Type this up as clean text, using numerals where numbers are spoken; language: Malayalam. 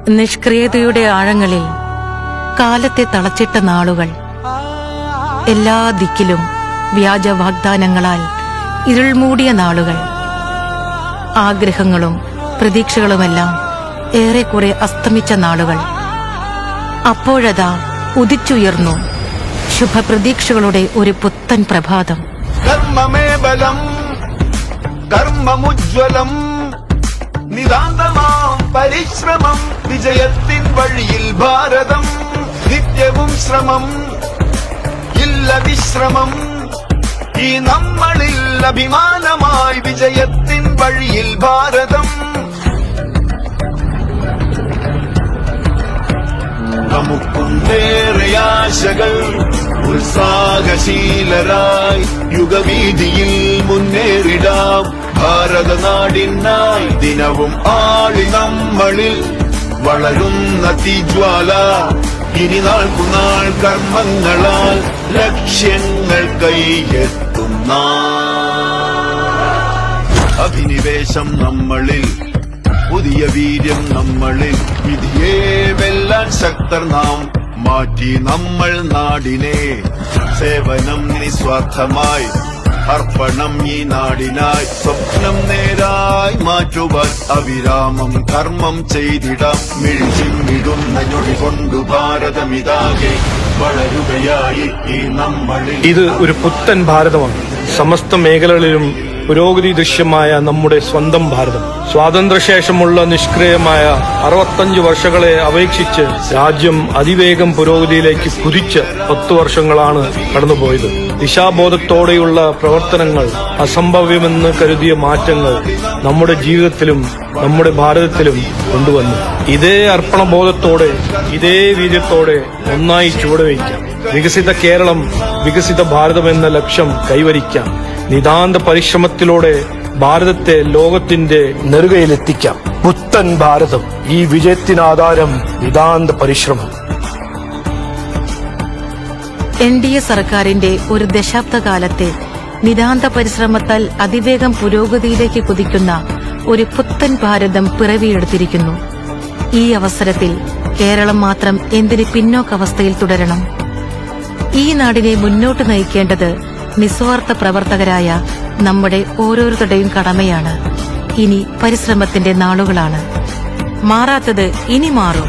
നിഷ്ക്രിയതയുടെ ആഴങ്ങളിൽ കാലത്തെ തളച്ചിട്ട നാളുകൾ. എല്ലാ ദിക്കിലും വ്യാജ വാഗ്ദാനങ്ങളാൽ ഇരുൾമൂടിയ നാളുകൾ. ആഗ്രഹങ്ങളും പ്രതീക്ഷകളുമെല്ലാം ഏറെക്കുറെ അസ്തമിച്ച നാളുകൾ. അപ്പോഴതാ ഉദിച്ചുയർന്നു ശുഭപ്രതീക്ഷകളുടെ ഒരു പുത്തൻ പ്രഭാതം. കർമ്മമേ ബലം കർമ്മമുജ്വലം നിതാന്തമാം പരിശ്രമം വിജയത്തിൻ വഴിയിൽ ഭാരതം. നിത്യവും ശ്രമം ഇല്ല വിശ്രമം ഈ നമ്മളിൽ അഭിമാനമായി വിജയത്തിൻ വഴിയിൽ ഭാരതം. നമുക്കുണ്ടേറെ ആശകൾ ഉത്സാഹശീലരായി യുഗവീതിയിൽ മുന്നേറിടാം ഭാരതനാടിനായി. ദിനവും ആളി നമ്മളിൽ വളരുന്ന തീജ്വാല ഇനി നാൾക്കുനാൾ കർമ്മങ്ങളാൽ ലക്ഷ്യങ്ങൾ കൈയെത്തുന്ന അഭിനിവേശം നമ്മളിൽ, പുതിയ വീര്യം നമ്മളിൽ. വിധിയെ വെല്ലാൻ ശക്തർ നാം, മാറ്റി നമ്മൾ നാടിനെ. സേവനം നിസ്വാർത്ഥമായി, അർപ്പണം ഈ നാടിനായി. സ്വപ്നം നേരായി മാറ്റുവാൻ അവിരാമം കർമ്മം ചെയ്തിടാം. മിഴിച്ചിമ്മിടുന്ന ഞൊടി കൊണ്ടു ഭാരതമിതാകെ വളരുകയായി ഈ നമ്മളിൽ. ഇത് ഒരു പുത്തൻ ഭാരതമാണ്. സമസ്ത മേഖലകളിലും പുരോഗതി ദൃശ്യമായ നമ്മുടെ സ്വന്തം ഭാരതം. സ്വാതന്ത്ര്യശേഷമുള്ള നിഷ്ക്രിയമായ 65 വർഷങ്ങളെ അപേക്ഷിച്ച് രാജ്യം അതിവേഗം പുരോഗതിയിലേക്ക് കുതിച്ച് 10 വർഷങ്ങളാണ് കടന്നുപോയത്. ദിശാബോധത്തോടെയുള്ള പ്രവർത്തനങ്ങൾ, അസംഭവ്യമെന്ന് കരുതിയ മാറ്റങ്ങൾ നമ്മുടെ ജീവിതത്തിലും നമ്മുടെ ഭാരതത്തിലും കൊണ്ടുവന്നു. ഇതേ അർപ്പണബോധത്തോടെ, ഇതേ വീര്യത്തോടെ ഒന്നായി ചുവടുവയ്ക്കാം. വികസിത കേരളം, വികസിത ഭാരതം എന്ന ലക്ഷ്യം കൈവരിക്കാം. നിതാന്ത പരിശ്രമത്തിലൂടെ ഭാരതത്തെ ലോകത്തിന്റെ നെറുകയിലെത്തിക്കാം. പുത്തൻ ഭാരതം, ഈ വിജയത്തിനാധാരം നിതാന്ത പരിശ്രമം. NDA സർക്കാരിന്റെ ഒരു ദശാബ്ദകാലത്തെ നിതാന്ത പരിശ്രമത്താൽ അതിവേഗം പുരോഗതിയിലേക്ക് കുതിക്കുന്ന ഒരു പുത്തൻ ഭാരതം പിറവിയെടുത്തിരിക്കുന്നു. ഈ അവസരത്തിൽ കേരളം മാത്രം എന്തിന് പിന്നോക്കാവസ്ഥയിൽ തുടരണം? ഈ നാടിനെ മുന്നോട്ട് നയിക്കേണ്ടത് നിസ്വാർത്ഥ പ്രവർത്തകരായ നമ്മുടെ ഓരോരുത്തരുടെയും കടമയാണ്. ഇനി പരിശ്രമത്തിന്റെ നാളുകളാണ്. മാറാത്തത് ഇനി മാറും.